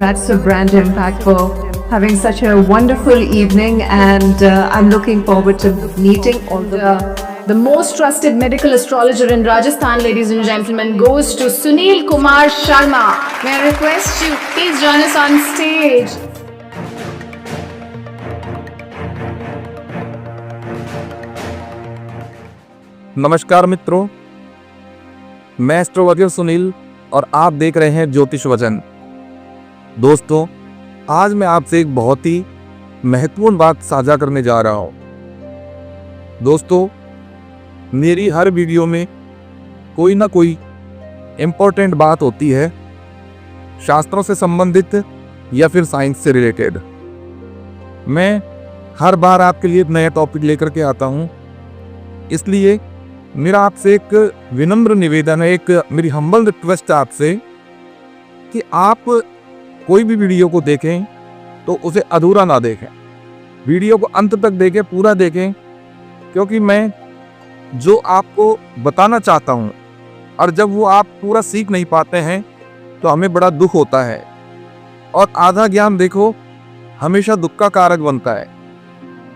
That's a brand impact for having such a wonderful evening, and I'm looking forward to meeting all The most trusted medical astrologer in Rajasthan, ladies and gentlemen, goes to Sunil Kumar Sharma. May I request you, please join us on stage. नमस्कार मित्रों, मैं astrologer Sunil और आप देख रहे हैं ज्योतिष वचन। दोस्तों, आज मैं आपसे एक बहुत ही महत्वपूर्ण बात साझा करने जा रहा हूं। दोस्तों, मेरी हर वीडियो में कोई ना कोई इम्पोर्टेंट बात होती है, शास्त्रों से संबंधित या फिर साइंस से रिलेटेड। मैं हर बार आपके लिए एक नया टॉपिक लेकर के आता हूं, इसलिए मेरा आपसे एक विनम्र निवेदन है, एक मेरी हम्बल रिक्वेस्ट है आपसे कि आप कोई भी वीडियो को देखें तो उसे अधूरा ना देखें, वीडियो को अंत तक देखें, पूरा देखें, क्योंकि मैं जो आपको बताना चाहता हूं और जब वो आप पूरा सीख नहीं पाते हैं तो हमें बड़ा दुख होता है। और आधा ज्ञान देखो हमेशा दुख का कारक बनता है।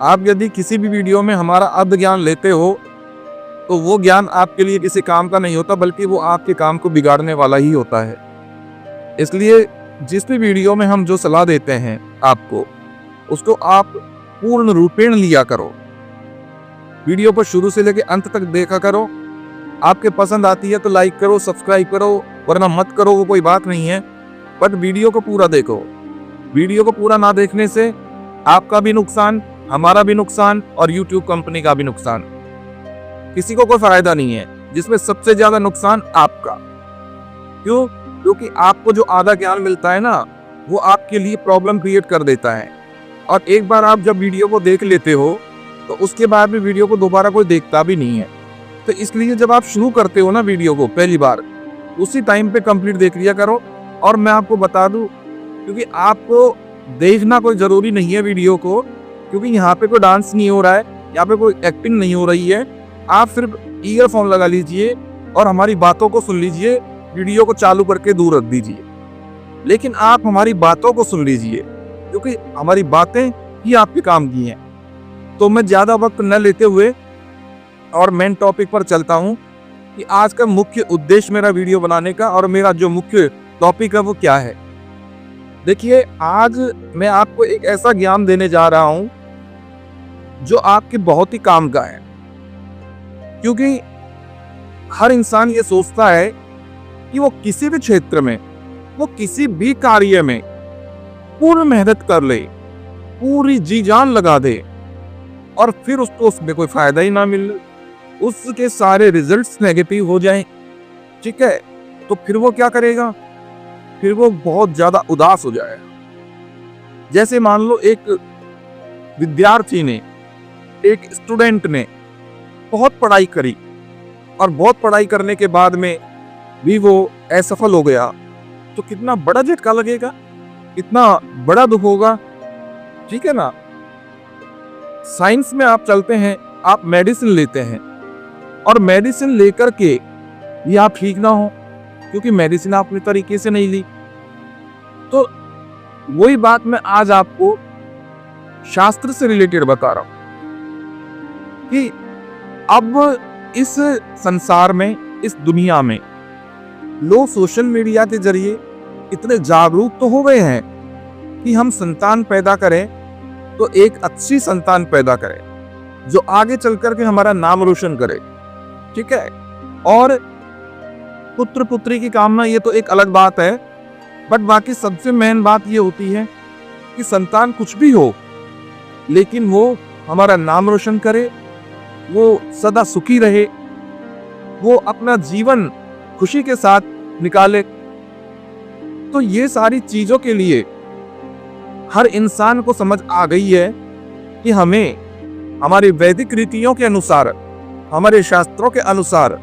आप यदि किसी भी वीडियो में हमारा अर्ध ज्ञान लेते हो तो वो ज्ञान आपके लिए किसी काम का नहीं होता, बल्कि वो आपके काम को बिगाड़ने वाला ही होता है। इसलिए जिस भी वीडियो में हम जो सलाह देते हैं आपको, उसको आप पूर्ण रूपेण लिया करो। वीडियो को शुरू से लेकर अंत तक देखा करो। आपके पसंद आती है तो लाइक करो, सब्सक्राइब करो, वरना मत करो, वो कोई बात नहीं है, बट वीडियो को पूरा देखो। वीडियो को पूरा ना देखने से आपका भी नुकसान, हमारा भी नुकसान और यूट्यूब कंपनी का भी नुकसान। किसी को कोई फायदा नहीं है, जिसमें सबसे ज्यादा नुकसान आपका। क्यों? क्योंकि आपको जो आधा ज्ञान मिलता है ना, वो आपके लिए प्रॉब्लम क्रिएट कर देता है। और एक बार आप जब वीडियो को देख लेते हो तो उसके बाद भी वीडियो को दोबारा कोई देखता भी नहीं है। तो इसलिए जब आप शुरू करते हो ना वीडियो को पहली बार, उसी टाइम पे कंप्लीट देख लिया करो। और मैं आपको बता दूं, क्योंकि आपको देखना कोई जरूरी नहीं है वीडियो को, क्योंकि यहाँ पे कोई डांस नहीं हो रहा है, यहाँ पे कोई एक्टिंग नहीं हो रही है। आप सिर्फ ईयरफोन लगा लीजिए और हमारी बातों को सुन लीजिए, वीडियो को चालू करके दूर रख दीजिए, लेकिन आप हमारी बातों को सुन लीजिए, क्योंकि हमारी बातें ही आपके काम की हैं। तो मैं ज़्यादा वक्त न लेते हुए और मेन टॉपिक पर चलता हूं कि आज का मुख्य उद्देश्य मेरा वीडियो बनाने का और मेरा जो मुख्य टॉपिक है वो क्या है। देखिए, आज मैं आपको एक ऐसा ज्ञान देने जा रहा हूं जो आपके बहुत ही काम का है, क्योंकि हर इंसान ये सोचता है कि वो किसी भी क्षेत्र में, वो किसी भी कार्य में पूर्ण मेहनत कर ले, पूरी जी जान लगा दे, और फिर उसको उसमें कोई फायदा ही ना मिले, उसके सारे रिजल्ट्स नेगेटिव हो जाएं, ठीक है, तो फिर वो क्या करेगा? फिर वो बहुत ज्यादा उदास हो जाएगा। जैसे मान लो एक विद्यार्थी ने, एक स्टूडेंट ने बहुत पढ़ाई करी और बहुत पढ़ाई करने के बाद में भी वो असफल हो गया, तो कितना बड़ा झटका लगेगा, कितना बड़ा दुख होगा, ठीक है ना। साइंस में आप चलते हैं, आप मेडिसिन लेते हैं, और मेडिसिन लेकर के ये आप ठीक ना हो, क्योंकि मेडिसिन आपने तरीके से नहीं ली। तो वही बात मैं आज आपको शास्त्र से रिलेटेड बता रहा हूं कि अब इस संसार में, इस दुनिया में लोग सोशल मीडिया के जरिए इतने जागरूक तो हो गए हैं कि हम संतान पैदा करें तो एक अच्छी संतान पैदा करें जो आगे चल कर के हमारा नाम रोशन करे, ठीक है। और पुत्र पुत्री की कामना ये तो एक अलग बात है, बट बाकी सबसे मेन बात ये होती है कि संतान कुछ भी हो, लेकिन वो हमारा नाम रोशन करे, वो सदा सुखी रहे, वो अपना जीवन खुशी के साथ निकाले। तो ये सारी चीजों के लिए हर इंसान को समझ आ गई है कि हमें हमारी वैदिक रीतियों के अनुसार, हमारे शास्त्रों के अनुसार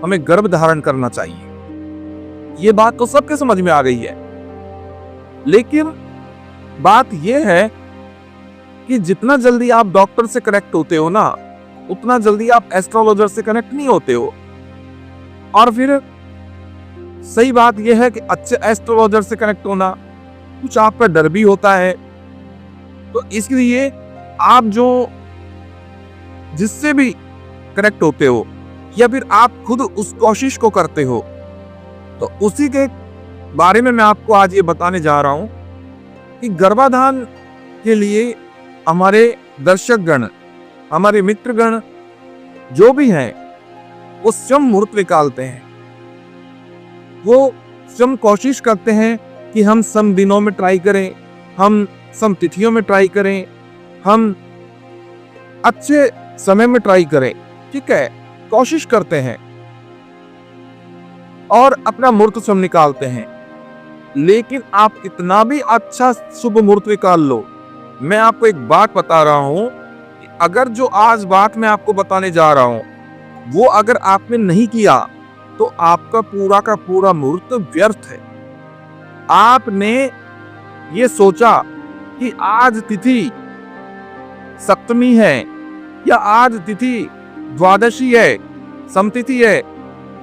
हमें गर्भ धारण करना चाहिए। ये बात तो सबके समझ में आ गई है, लेकिन बात यह है कि जितना जल्दी आप डॉक्टर से कनेक्ट होते हो ना, उतना जल्दी आप एस्ट्रोलॉजर से कनेक्ट नहीं होते हो। और फिर सही बात यह है कि अच्छे एस्ट्रोलॉजर से कनेक्ट होना, कुछ आपका डर भी होता है। तो इसलिए आप जो जिससे भी कनेक्ट होते हो या फिर आप खुद उस कोशिश को करते हो, तो उसी के बारे में मैं आपको आज ये बताने जा रहा हूं कि गर्भाधान के लिए हमारे दर्शकगण, हमारे मित्रगण जो भी हैं, वो स्वयं मुहूर्त निकालते हैं। वो स्वयं कोशिश करते हैं कि हम सम दिनों में ट्राई करें, हम सम तिथियों में ट्राई करें, हम अच्छे समय में ट्राई करें। ठीक है, कोशिश करते हैं और अपना मुहूर्त स्वयं निकालते हैं। लेकिन आप कितना भी अच्छा शुभ मुहूर्त निकाल लो, मैं आपको एक बात बता रहा हूं कि अगर जो आज बात मैं आपको बताने जा रहा हूं वो अगर आपने नहीं किया तो आपका पूरा का पूरा मुहूर्त व्यर्थ है। आपने ये सोचा कि आज तिथि सप्तमी है या आज तिथि द्वादशी है, समतिथि है,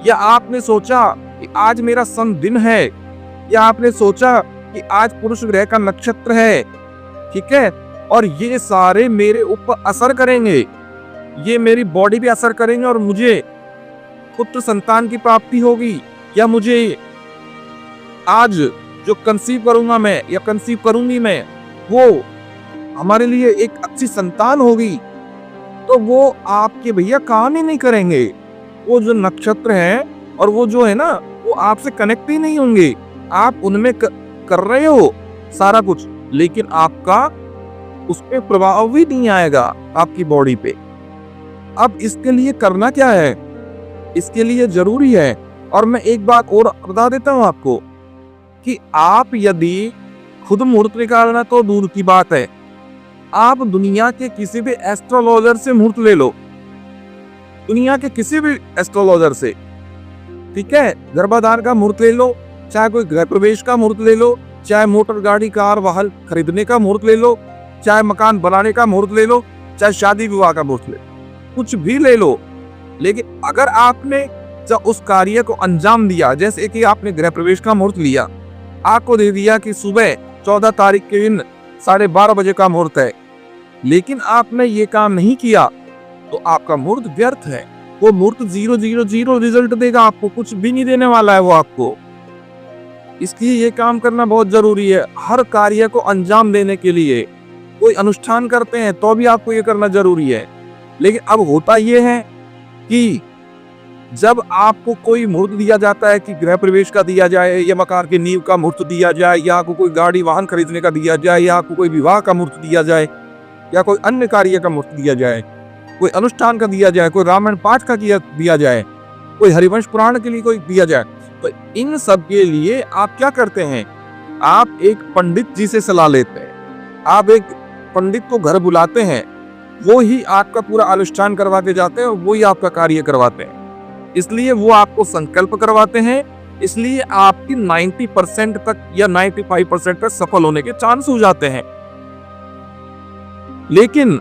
या आपने सोचा कि आज मेरा सम दिन है, या आपने सोचा कि आज पुरुष ग्रह का नक्षत्र है। ठीक है, और ये सारे मेरे ऊपर असर करेंगे, ये मेरी बॉडी पे असर करेंगे और मुझे पुत्र संतान की प्राप्ति होगी, या मुझे आज जो कंसीव करूंगा मैं या कंसीव करूंगी मैं, वो हमारे लिए एक अच्छी संतान होगी। तो वो आपके भैया काम ही नहीं करेंगे। वो जो नक्षत्र हैं और वो जो है ना, वो आपसे कनेक्ट ही नहीं होंगे। आप उनमें कर रहे हो सारा कुछ, लेकिन आपका उस पर प्रभाव भी नहीं आएगा आपकी बॉडी पे। अब इसके लिए करना क्या है, इसके लिए जरूरी है, और मैं एक बात और बता देता हूं आपको कि आप यदि खुद मुहूर्त निकालना तो दूर की बात है, आप दुनिया के किसी भी एस्ट्रोलॉजर से मुहूर्त ले लो, दुनिया के किसी भी एस्ट्रोलॉजर से। ठीक है, गर्भाधान का मुहूर्त ले लो, चाहे कोई गृह प्रवेश का मुहूर्त ले लो, चाहे मोटर गाड़ी कार वाहन खरीदने का मुहूर्त ले लो, चाहे मकान बनाने का मुहूर्त ले लो, चाहे शादी विवाह का मुहूर्त ले लो, कुछ भी ले लो। लेकिन अगर आपने जब उस कार्य को अंजाम दिया, जैसे कि आपने गृह प्रवेश का मुहूर्त लिया, आपको दे दिया कि सुबह 14 तारीख के दिन 12:30 बजे का मुहूर्त है, लेकिन आपने ये काम नहीं किया, तो आपका मुहूर्त व्यर्थ है। वो मुहूर्त 000 रिजल्ट देगा, आपको कुछ भी नहीं देने वाला है वो आपको। इसलिए ये काम करना बहुत जरूरी है। हर कार्य को अंजाम देने के लिए कोई अनुष्ठान करते हैं तो भी आपको ये करना जरूरी है। लेकिन अब होता ये है कि जब आपको कोई मुहूर्त दिया जाता है कि गृह प्रवेश का दिया जाए, या मकान की नींव का मुहूर्त दिया जाए, या आपको कोई गाड़ी वाहन खरीदने का दिया जाए, या आपको कोई विवाह का मुहूर्त दिया जाए, या कोई अन्य कार्य का मुहूर्त दिया जाए, कोई अनुष्ठान का दिया जाए, कोई रामायण पाठ का दिया जाए, कोई हरिवंश पुराण के लिए कोई दिया जाए, तो इन सब के लिए आप क्या करते हैं, आप एक पंडित जी से सलाह लेते हैं। आप एक पंडित को घर बुलाते हैं, वो ही आपका पूरा अनुष्ठान करवा के जाते हैं, वो ही आपका कार्य करवाते हैं। इसलिए वो आपको संकल्प करवाते हैं, इसलिए आपकी 90% तक या 95% तक सफल होने के चांस हो जाते हैं। लेकिन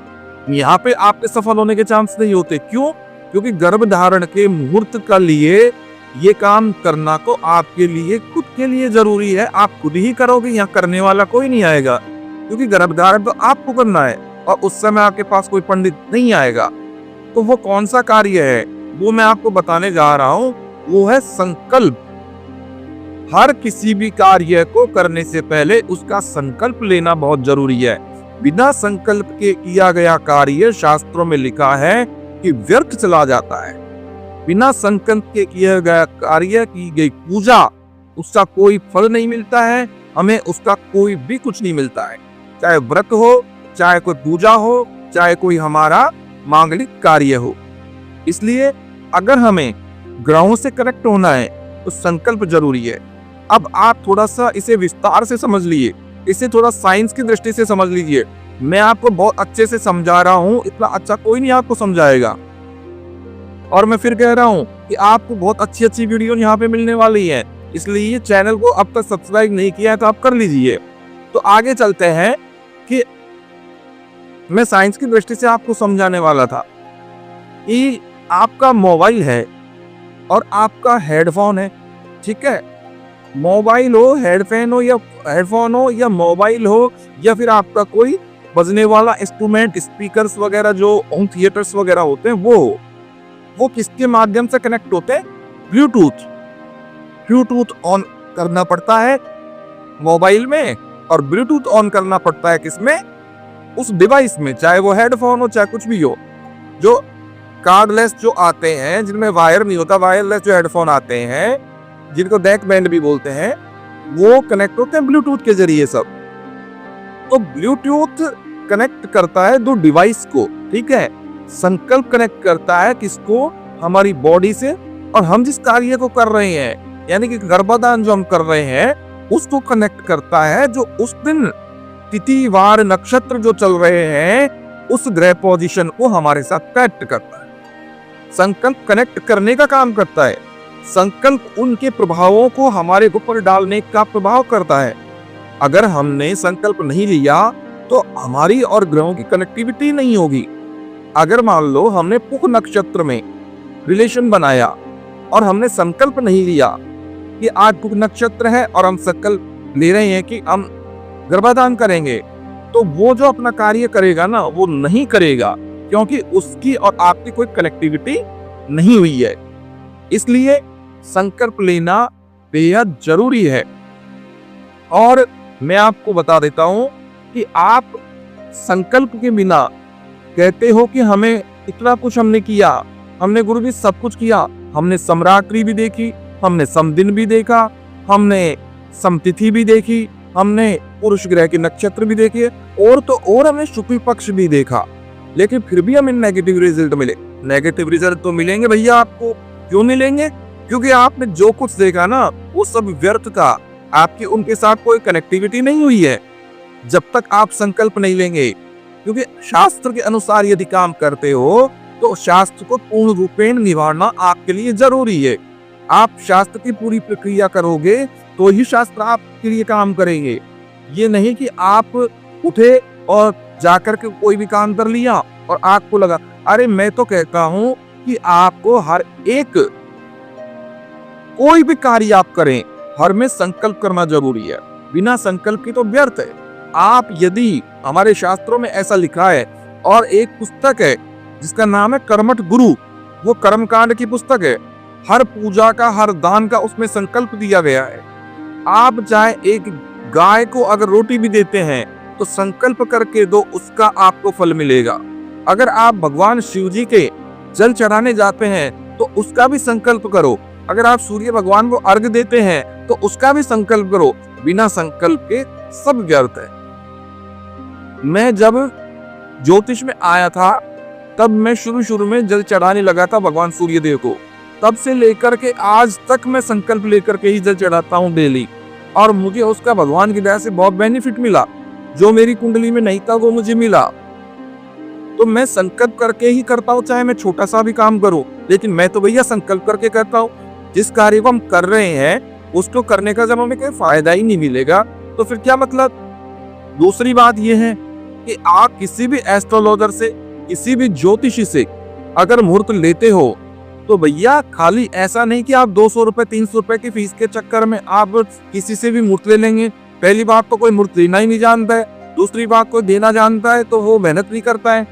यहाँ पे आपके सफल होने के चांस नहीं होते। क्यों? क्योंकि गर्भधारण के मुहूर्त का लिए ये काम करना तो आपके लिए खुद के लिए जरूरी है। आप खुद ही करोगे, यहाँ करने वाला कोई नहीं आएगा, क्योंकि गर्भधारण तो आपको करना है और उस समय आपके पास कोई पंडित नहीं आएगा। तो वो कौन सा कार्य है वो मैं आपको बताने जा रहा हूं, वो है संकल्प। हर किसी भी कार्य को करने से पहले उसका संकल्प लेना बहुत जरूरी है। बिना संकल्प के किया गया कार्य शास्त्रों में लिखा है कि व्यर्थ चला जाता है। बिना संकल्प के किया गया कार्य, की गई पूजा, उसका कोई फल नहीं मिलता है, हमें उसका कोई भी कुछ नहीं मिलता है। चाहे व्रत हो, चाहे कोई पूजा हो, चाहे कोई हमारा मांगलिक कार्य हो। इसलिए अगर हमें ग्रहों से कनेक्ट होना है तो संकल्प जरूरी है। अब आप थोड़ा सा इसे विस्तार से समझ लीजिए, इसे थोड़ा साइंस की दृष्टि से समझ लीजिए। मैं आपको बहुत अच्छे से समझा रहा हूं, इतना अच्छा कोई नहीं आपको समझाएगा। और मैं फिर कह रहा हूं कि आपको बहुत अच्छी अच्छी वीडियो यहाँ पे मिलने वाली है, इसलिए चैनल को अब तक सब्सक्राइब नहीं किया है तो आप कर लीजिए। तो आगे चलते हैं कि मैं साइंस की दृष्टि से आपको समझाने वाला था कि आपका मोबाइल है और आपका हेडफोन है, ठीक है, मोबाइल हो, हेडफोन हो या मोबाइल हो या फिर आपका कोई बजने वाला इंस्ट्रूमेंट, स्पीकर्स वगैरह जो होम थिएटर्स वगैरह होते हैं वो किसके माध्यम से कनेक्ट होते हैं? ब्लूटूथ। ब्लूटूथ ऑन करना पड़ता है मोबाइल में और ब्लूटूथ ऑन करना पड़ता है किसमें? उस डिवाइस में, चाहे वो हेडफोन हो चाहे कुछ भी हो। जो कार्डलेस जो आते हैं जिनमें वायर नहीं होता, वायरलेस जो हेडफोन आते हैं जिनको नेक बैंड भी बोलते हैं, वो कनेक्ट होते हैं ब्लूटूथ के जरिए सब। तो ब्लूटूथ कनेक्ट करता है दो डिवाइस को, ठीक है। संकल्प कनेक्ट करता है किसको? हमारी बॉडी से, और हम जिस कार्य को कर रहे हैं यानी कि गर्भाधान जो हम कर रहे हैं उसको कनेक्ट करता है। जो उस दिन तिथि वार नक्षत्र जो चल रहे हैं उस ग्रह पोजीशन को हमारे साथ कनेक्ट करता है। संकल्प कनेक्ट करने का काम करता है। संकल्प उनके प्रभावों को हमारे ऊपर डालने का प्रभाव करता है। अगर हमने संकल्प नहीं लिया तो हमारी और ग्रहों की कनेक्टिविटी नहीं होगी। अगर मान लो हमने पुख नक्षत्र में रिलेशन बनाया और हमने संकल्प नहीं लिया कि आज पुख नक्षत्र है और हम संकल्प ले रहे हैं कि हम गर्भाधान करेंगे, तो वो जो अपना कार्य करेगा ना वो नहीं करेगा, क्योंकि उसकी और आपकी कोई कनेक्टिविटी नहीं हुई है। इसलिए संकल्प लेना बेहद जरूरी है। और मैं आपको बता देता हूं कि आप संकल्प के बिना कहते हो कि हमें इतना कुछ हमने किया, हमने गुरु जी सब कुछ किया, हमने समरात्रि भी देखी, हमने समदिन भी देखा, हमने समतिथि भी देखी, हमने पुरुष ग्रह के नक्षत्र भी देखे, और हमने शुक्ल पक्ष भी देखा, लेकिन फिर भी हमें नेगेटिव रिजल्ट मिले। नेगेटिव रिजल्ट तो मिलेंगे भैया आपको। क्यों मिलेंगे? क्योंकि आपने जो कुछ देखा ना वो सब व्यर्थ था। आपकी उनके साथ कोई कनेक्टिविटी नहीं हुई है जब तक आप संकल्प नहीं लेंगे। क्योंकि शास्त्र के अनुसार यदि काम करते हो तो शास्त्र को पूर्ण रूपेण निभाना आपके लिए जरूरी है। आप शास्त्र की पूरी प्रक्रिया करोगे तो ही शास्त्र आपके लिए काम करेंगे। ये नहीं कि आप उठे और जाकर के कोई भी काम कर लिया और आपको लगा। अरे मैं तो कहता हूं कि आपको हर एक कोई भी कार्य आप करें हर में संकल्प करना जरूरी है। बिना संकल्प की तो व्यर्थ है। आप यदि, हमारे शास्त्रों में ऐसा लिखा है, और एक पुस्तक है जिसका नाम है कर्मठ गुरु, वो कर्मकांड की पुस्तक है। हर पूजा का, हर दान का उसमें संकल्प दिया गया है। आप चाहे एक गाय को अगर रोटी भी देते हैं तो संकल्प करके दो, उसका आपको फल मिलेगा। अगर आप भगवान शिव जी के जल चढ़ाने जाते हैं तो उसका भी संकल्प करो। अगर आप सूर्य भगवान को अर्घ देते हैं तो उसका भी संकल्प करो। बिना संकल्प के सब व्यर्थ है। मैं जब ज्योतिष में आया था तब मैं शुरू में जल चढ़ाने लगा था भगवान सूर्य देव को। तब से लेकर के आज तक मैं संकल्प लेकर के ही जल चढ़ाता हूँ डेली, और मुझे उसका भगवान की दया से बहुत बेनिफिट मिला। जो मेरी कुंडली में नहीं था वो मुझे मिला। तो मैं संकल्प करके ही करता हूँ, चाहे मैं छोटा सा भी काम करूँ, लेकिन मैं तो भैया संकल्प करके करता हूँ। जिस कार्य को हम कर रहे हैं उसको करने का जब हमें कोई फायदा ही नहीं मिलेगा तो फिर क्या मतलब। दूसरी बात यह है कि आप किसी भी एस्ट्रोलॉजर से, किसी भी ज्योतिषी से अगर मुहूर्त लेते हो तो भैया खाली ऐसा नहीं कि आप 200 रुपए 300 रुपए की फीस के चक्कर में आप किसी से भी मुहूर्त ले लेंगे। पहली बात तो कोई मुहूर्त देना ही नहीं जानता है। दूसरी बात कोई देना जानता है तो वो मेहनत नहीं करता है।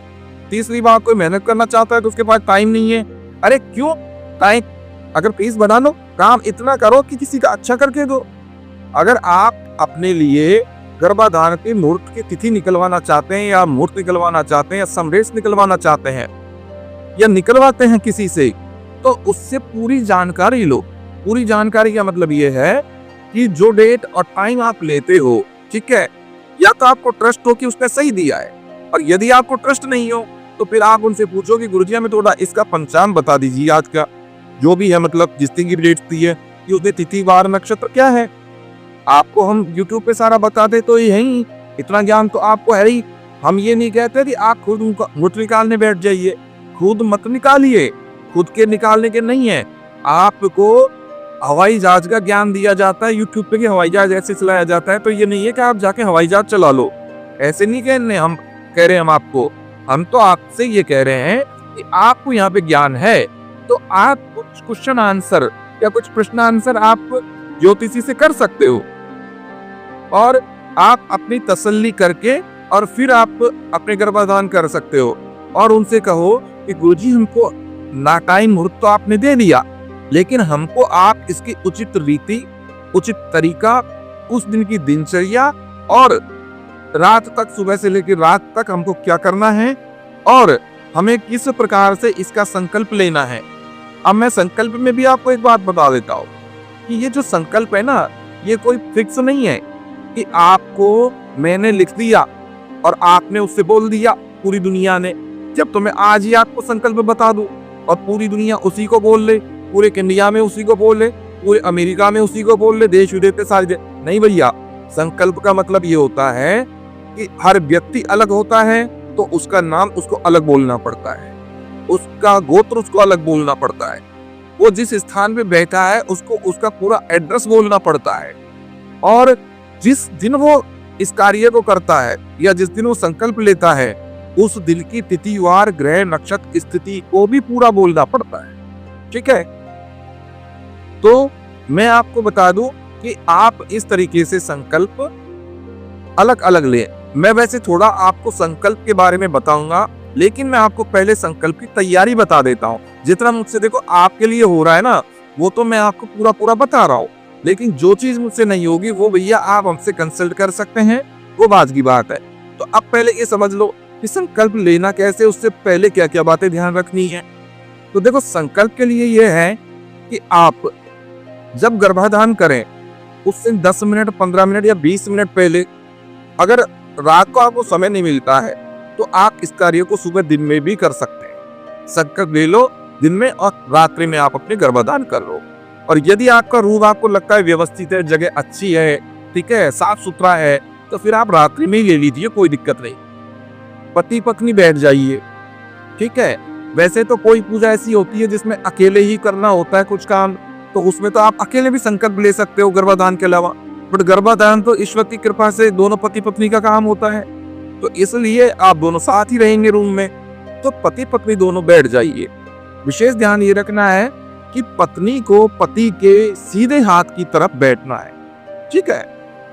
तीसरी बात कोई मेहनत करना चाहता है तो उसके पास टाइम नहीं है। अरे क्यों टाइम, अगर फीस बना लो, काम इतना करो कि किसी का अच्छा करके दो। अगर आप अपने लिए गर्भाधान के मुहूर्त की तिथि निकलवाना चाहते हैं, या मुहूर्त निकलवाना चाहते हैं, या समरेश निकलवाना चाहते हैं, या निकलवाते हैं किसी से, तो उससे पूरी जानकारी लो। पूरी जानकारी का मतलब ये है कि जो डेट और टाइम आप लेते हो, ठीक है, या तो आपको ट्रस्ट हो कि उसने सही दिया है, और यदि आपको ट्रस्ट नहीं हो तो फिर आप उनसे पूछो कि गुरुजी हमें थोड़ा इसका पंचांग बता दीजिए, आज का जो भी है, मतलब जिस दिन की डेट दी है कि उसने तिथि वार नक्षत्र क्या है। आपको हम YouTube पे सारा बता दे तो ये ही, इतना ज्ञान तो आपको है ही। हम ये नहीं कहते कि आप खुद मुहूर्त निकालने बैठ जाइए, खुद मत निकालिए, खुद के निकालने के नहीं है। आपको हवाई जहाज का ज्ञान दिया जाता है YouTube पे कि हवाई जहाज ऐसे चलाया जाता है, तो ये नहीं है कि आप जाके हवाई जहाज चला लो। ऐसे नहीं कह रहे हम आपको, हम तो आपसे ये कह रहे हैं कि आपको यहाँ पे ज्ञान है तो आप कुछ क्वेश्चन आंसर या कुछ प्रश्न आंसर आप ज्योतिषी से कर सकते हो। और आप अपनी तसल्ली करके और फिर आप अपने गर्भाधान कर सकते हो और उनसे कहो कि गुरुजी हमको नाटाइम मुहूर्त तो आपने दे दिया, लेकिन हमको आप इसकी उचित रीति, उचित तरीका, उस दिन की दिनचर्या और रात तक, सुबह से लेकर रात तक हमको क्या करना है और हमें किस प्रकार से इसका संकल्प लेना है। अब मैं संकल्प में भी आपको एक बात बता देता हूँ कि ये जो संकल्प है ना, ये कोई फिक्स नहीं है कि आपको मैंने लिख दिया और आपने उससे बोल दिया पूरी दुनिया ने। जब तो मैं आज ही आपको संकल्प बता दूं और पूरी दुनिया उसी को बोल ले, पूरे इंडिया में उसी को बोल ले, पूरे अमेरिका में उसी को बोल ले, देश विदेश में सारे नहीं भैया। संकल्प का मतलब ये होता है कि हर व्यक्ति अलग होता है तो उसका नाम उसको अलग बोलना पड़ता है, उसका गोत्र उसको अलग बोलना पड़ता है, वो जिस स्थान पे बैठा है उसको उसका पूरा एड्रेस बोलना पड़ता है, और जिस दिन वो इस कार्य को करता है या जिस दिन वो संकल्प लेता है उस दिन की तिथिवार ग्रह नक्षत्र स्थिति को भी पूरा बोलना पड़ता है। ठीक है, तो मैं आपको बता दूं कि आप इस तरीके से संकल्प अलग अलग ले। मैं वैसे थोड़ा आपको संकल्प के बारे में बताऊंगा, लेकिन मैं आपको पहले संकल्प की तैयारी बता देता हूं। जितना मुझसे देखो आपके लिए हो रहा है ना, वो तो मैं आपको पूरा पूरा बता रहा हूं, लेकिन जो चीज मुझसे नहीं होगी वो भैया आप हमसे कंसल्ट कर सकते हैं, वो बात की बात है। तो अब पहले ये समझ लो कि संकल्प लेना कैसे, उससे पहले क्या क्या बातें ध्यान रखनी है। तो देखो संकल्प के लिए यह है कि आप जब गर्भाधान करें उससे 10 मिनट, 15 मिनट या 20 मिनट पहले, अगर रात को आपको समय नहीं मिलता है तो आप इस कार्य को सुबह दिन में भी कर सकते हैं। संकल्प ले लो दिन में और रात्रि में आप अपने गर्भाधान कर लो। और यदि आपका रूम आपको लगता है व्यवस्थित है, जगह अच्छी है, ठीक है, साफ सुथरा है, तो फिर आप रात्रि में ही ले लीजिए, कोई दिक्कत नहीं। पति पत्नी बैठ जाइए, ठीक है। वैसे तो कोई पूजा ऐसी होती है जिसमें अकेले ही करना होता है कुछ काम, तो उसमें तो आप अकेले भी संकल्प ले सकते हो गर्भाधान के अलावा, बट गर्भाधान तो ईश्वर की कृपा से दोनों पति पत्नी का काम होता है, तो इसलिए आप दोनों साथ ही रहेंगे रूम में, तो पति पत्नी दोनों बैठ जाइए। विशेष ध्यान ये रखना है कि पत्नी को पति के सीधे हाथ की तरफ बैठना है, ठीक है,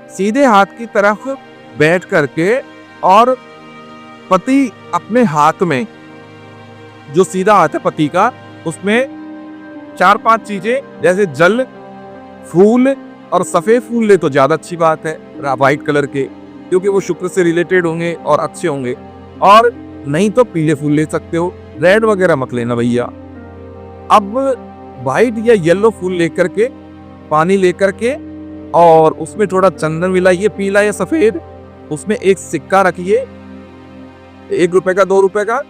सीधे हाथ की तरफ बैठ करके, और पति अपने हाथ में, जो सीधा हाथ है पति का, उसमें 4-5 चीजें जैसे जल, फूल, और सफेद फूल ले तो ज्यादा अच्छी बात है, व्हाइट कलर के, क्योंकि वो शुक्र से रिलेटेड होंगे और अच्छे होंगे, और नहीं तो पीले फूल ले सकते हो, रेड वगैरह मत लेना भैया। अब व्हाइट या येलो फूल लेकर के, पानी लेकर के, और उसमें थोड़ा चंदन मिलाइए, पीला या सफेद, उसमें एक सिक्का रखिए, 1 रुपए का, 2 रुपए का,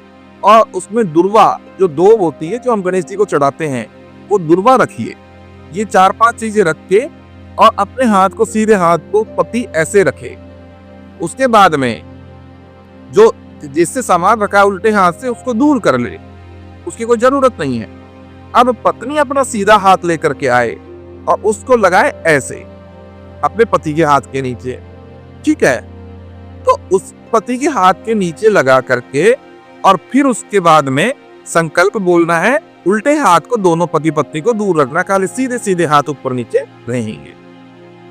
और उसमें दुर्वा, जो दोब होती है जो हम गणेश जी को चढ़ाते हैं, वो दुर्वा रखिए। ये 4-5 चीजें रख के और अपने हाथ को, सीधे हाथ को पति ऐसे रखे। उसके बाद में जो जिससे सामान रखा है उल्टे हाथ से, उसको दूर कर ले, उसकी कोई जरूरत नहीं है। अब पत्नी अपना सीधा हाथ लेकर के आए और उसको लगाए ऐसे अपने पति के हाथ के नीचे, ठीक है। तो उस पति के हाथ के नीचे लगा करके, और फिर उसके बाद में संकल्प बोलना है। उल्टे हाथ को दोनों पति पत्नी को दूर रखना, खाली सीधे सीधे हाथ ऊपर नीचे रहेंगे।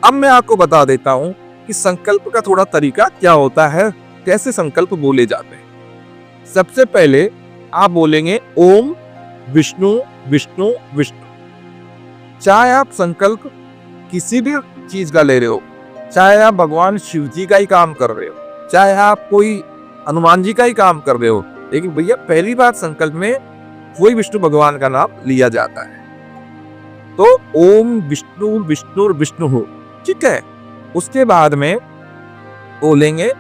अब मैं आपको बता देता हूं कि संकल्प का थोड़ा तरीका क्या होता है, कैसे संकल्प बोले जाते हैं। सबसे पहले आप बोलेंगे ओम विष्णु विष्णु विष्णु। चाहे आप संकल्प किसी भी चीज का ले रहे हो, चाहे आप भगवान शिव जी का ही काम कर रहे हो, चाहे आप कोई हनुमान जी का ही काम कर रहे हो, लेकिन भैया पहली बार संकल्प में वही विष्णु भगवान का नाम लिया जाता है। तो ओम विष्णु विष्णु विष्णु हो, ठीक है। उसके बाद में बोलेंगे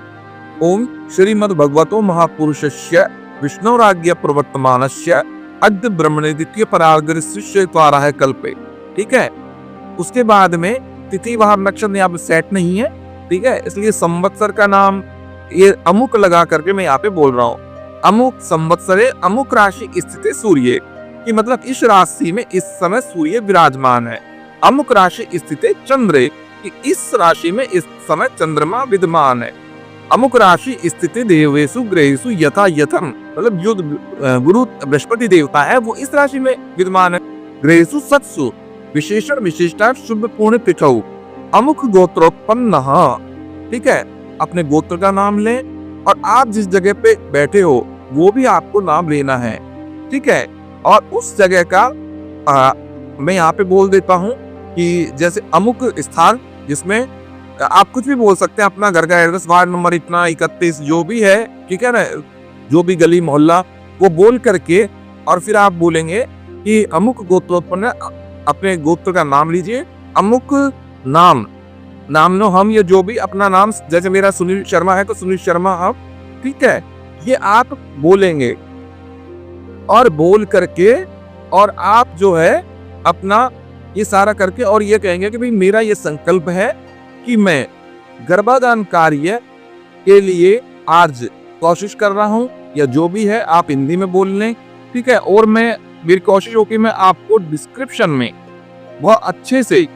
ओम श्रीमद् भगवतो महापुरुषस्य विष्णुराज्ञ प्रवर्तमानस्य अद्य ब्रह्मणे द्वितीय परागस्य द्वारा कल्पे, ठीक है। उसके बाद में तिथि वार नक्षत्र यहाँ पे सेट नहीं है, ठीक है, इसलिए संवत्सर का नाम ये अमुक लगा करके मैं यहाँ पे बोल रहा हूँ। अमुक संवत्सरे अमुक राशि स्थित सूर्य, कि मतलब इस राशि में इस समय सूर्य विराजमान है। अमुक राशि स्थित चंद्र, कि इस राशि में इस समय चंद्रमा विद्यमान है। अमुक राशि स्थित देवेशु ग्रहेषु यथा यथम, मतलब जो गुरु बृहस्पति देवता है वो इस राशि में विद्यमान है। ग्रहेषु सत्सु, विशेषण विशेषता शुभ पूर्ण तिथौ अमुक गोत्रोत्पन्न। ठीक है, अपने गोत्र का नाम लें और आप जिस जगह पे बैठे हो वो भी आपको नाम लेना है। ठीक है, और उस जगह का मैं यहाँ पे बोल देता हूँ कि जैसे अमुक स्थान, जिसमें आप कुछ भी बोल सकते हैं, अपना घर का एड्रेस, वार्ड नंबर इतना 31 जो भी है, ठीक है ना, जो भी गली मोहल्ला वो बोल करके और फिर आप बोलेंगे कि अमुक गोत्रोत्पन्न, अपने गोत्र का नाम लीजिए, अमुक नाम नो हम, ये जो भी अपना नाम, जैसे मेरा सुनील शर्मा है तो सुनील शर्मा हम, ठीक है, ये आप बोलेंगे और बोल करके और आप जो है अपना ये सारा करके और ये कहेंगे कि भाई मेरा ये संकल्प है कि मैं गर्भाधान कार्य के लिए आज कोशिश कर रहा हूँ, या जो भी है आप हिंदी में बोल लें। ठीक है, और मेरी कोशिश हो कि मैं आपको डिस्क्रिप्शन में बहुत अच्छे से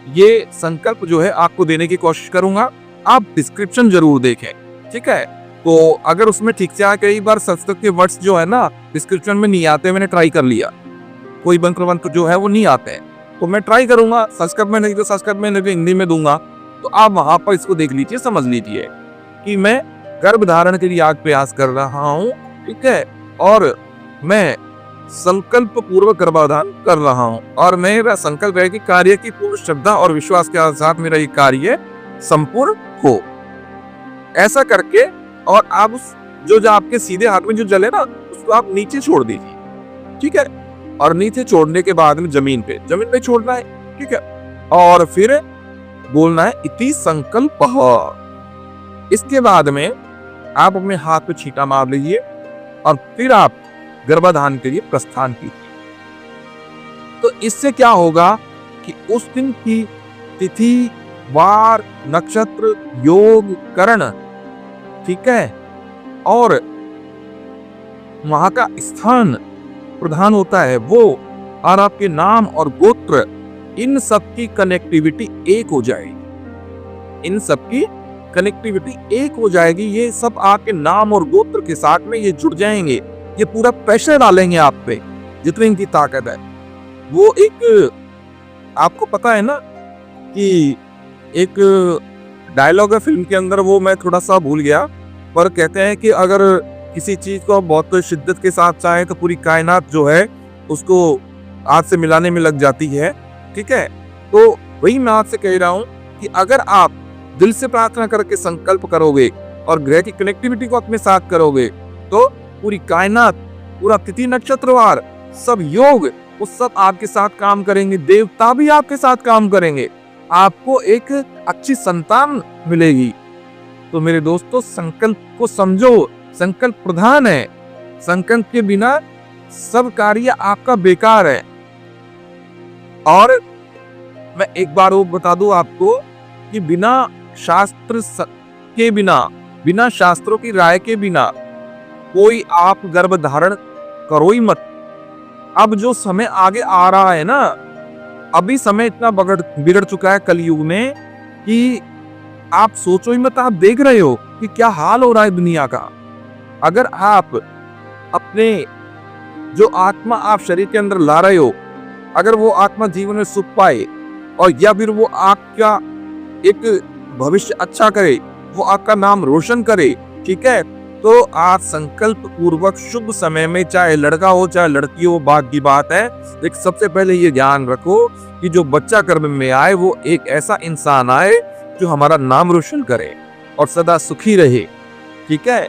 ये संकल्प जो है आपको देने की कोशिश करूंगा, आप डिस्क्रिप्शन जरूर देखें। ठीक है, तो अगर उसमें ठीक से कई बार संस्कृत के वर्ड्स जो है ना डिस्क्रिप्शन में नहीं आते, मैंने ट्राई कर लिया, कोई मंत्र जो है वो नहीं आते हैं, तो मैं ट्राई करूंगा संस्कृत में, नहीं तो संस्कृत में, नहीं तो हिंदी में दूंगा, तो आप वहां पर इसको देख लीजिए, समझ लीजिए कि मैं गर्भ धारण के लिए आज प्रयास कर रहा हूँ। ठीक है, और मैं संकल्प पूर्वक गर्भाधान कर रहा हूँ और मेरा संकल्प है कि कार्य की पूर्ण श्रद्धा और विश्वास के साथ मेरा ये कार्य संपूर्ण हो। ऐसा करके और आप उस जो आपके सीधे हाथ में जो जले ना उसको आप नीचे छोड़ दीजिए। ठीक है, और नीचे छोड़ने के बाद में जमीन पे छोड़ना है। ठीक है, और फिर बोलना है इति संकल्प। इसके बाद में आप अपने हाथ पे छींटा मार लीजिए और फिर आप गर्भाधान के लिए प्रस्थान कीजिए। तो इससे क्या होगा कि उस दिन की तिथि, वार, नक्षत्र, योग, करण, ठीक है, और वहां का स्थान प्रधान होता है वो, और आपके नाम और गोत्र, इन सब की कनेक्टिविटी एक हो जाएगी। इन सब की कनेक्टिविटी एक हो जाएगी। ये सब आपके नाम और गोत्र के साथ में ये जुड़ जाएंगे। ये पूरा प्रेशर डालेंगे आप पे, जितनी इनकी ताकत है। वो एक आपको पता है ना कि एक डायलॉग है फिल्म के अंदर, वो मैं थोड़ा सा भूल गया, पर कहते हैं कि अगर किसी चीज को बहुत शिद्दत के साथ चाहे तो पूरी कायनात जो है उसको हाथ से मिलाने में लग जाती है। ठीक है, तो वही मैं आपसे कह रहा हूँ कि अगर आप दिल से प्रार्थना करके संकल्प करोगे और ग्रह की कनेक्टिविटी को अपने साथ करोगे तो पूरी कायनात, पूरा तिथि नक्षत्रवार, सब योग, वो सब आपके साथ काम करेंगे। देवता भी आपके साथ काम करेंगे, आपको एक अच्छी संतान मिलेगी। तो मेरे दोस्तों, संकल्प को समझो, संकल्प प्रधान है। संकल्प के बिना सब कार्य आपका बेकार है। और मैं एक बार वो बता दूं आपको कि बिना शास्त्र के बिना शास्त्रों की राय के बिना कोई आप गर्भ धारण करो ही मत। अब जो समय आगे आ रहा है ना, अभी समय इतना बिगड़ चुका है कलयुग में कि आप सोचो ही मत। आप देख रहे हो कि क्या हाल हो रहा है दुनिया का। अगर आप अपने जो आत्मा आप शरीर के अंदर ला रहे हो, अगर वो आत्मा जीवन में सुख पाए और या फिर वो आपका एक भविष्य अच्छा करे, वो आपका नाम रोशन करे, ठीक है, तो आप संकल्प पूर्वक शुभ समय में, चाहे लड़का हो चाहे लड़की हो, बात की बात है, लेकिन सबसे पहले ये ध्यान रखो कि जो बच्चा गर्भ में आए वो एक ऐसा इंसान आए जो हमारा नाम रोशन करे और सदा सुखी रहे। ठीक है,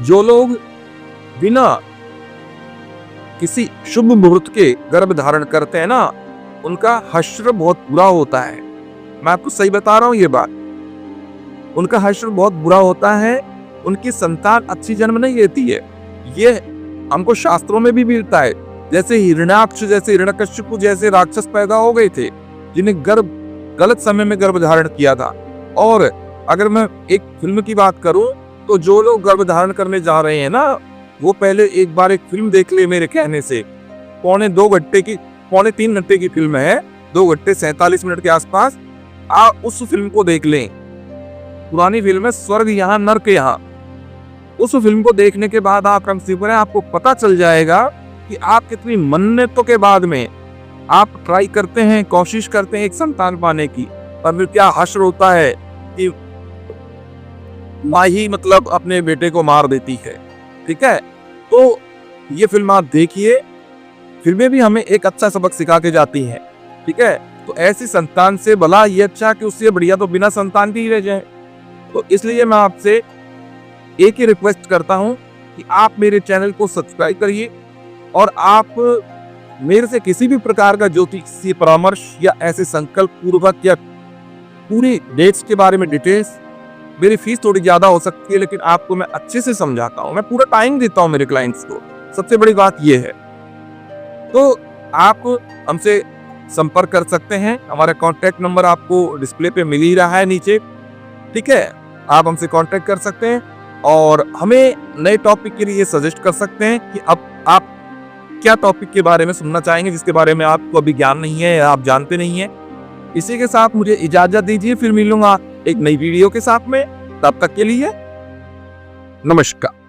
जो लोग बिना किसी शुभ मुहूर्त के गर्भ धारण करते हैं ना, उनका हश्र बहुत बुरा होता है। मैं आपको सही बता रहा हूं ये बात, उनका हश्र बहुत बुरा होता है, उनकी संतान अच्छी जन्म नहीं लेती है। ये हमको शास्त्रों में भी मिलता है। जैसे हिरण्याक्ष, जैसे हिरण्यकश्यप जैसे राक्षस पैदा हो गए थे जिन्हें गलत समय में गर्भ धारण किया था। और अगर मैं एक फिल्म की बात करूं तो जो लोग गर्भ धारण करने जा रहे हैं ना, वो पहले एक बार एक फिल्म देख ले मेरे कहने से। पौने 3 घंटे की फिल्म है, 2 घंटे 47 मिनट के आसपास। आप उस फिल्म को देख लें, पुरानी फिल्म है स्वर्ग यहाँ नर्क यहाँ। उस फिल्म को देखने के बाद आप आपको पता चल जाएगा कि आप कितनी मन्नतों के बाद में आप ट्राई करते हैं, कोशिश करते हैं एक संतान पाने की, पर फिर क्या हश्र होता है कि माँ ही मतलब अपने बेटे को मार देती है। ठीक है, तो ये फिल्म आप देखिए, फिल्में भी हमें एक अच्छा सबक सिखा के जाती हैं। ठीक है, तो ऐसी संतान से भला ये अच्छा कि उससे बढ़िया तो बिना संतान के ही रह जाए। तो इसलिए मैं आपसे एक ही रिक्वेस्ट करता हूं कि आप मेरे चैनल को सब्सक्राइब करिए और आप मेरे से किसी भी प्रकार का ज्योतिषीय परामर्श या ऐसे संकल्प पूर्वक या पूरी डेट्स के बारे में डिटेल्स, मेरी फीस थोड़ी ज्यादा हो सकती है लेकिन आपको मैं अच्छे से समझाता हूं, मैं पूरा टाइम देता हूं मेरे क्लाइंट्स को। सबसे बड़ी बात यह है, तो आप हमसे संपर्क कर सकते हैं। हमारा कॉन्टैक्ट नंबर आपको डिस्प्ले पे मिल ही रहा है नीचे। ठीक है, आप हमसे कांटेक्ट कर सकते हैं और हमें नए टॉपिक के लिए सजेस्ट कर सकते हैं कि अब आप क्या टॉपिक के बारे में सुनना चाहेंगे, जिसके बारे में आपको अभी ज्ञान नहीं है या आप जानते नहीं हैं। इसी के साथ मुझे इजाजत दीजिए, फिर मिलूंगा एक नई वीडियो के साथ में। तब तक के लिए नमस्कार।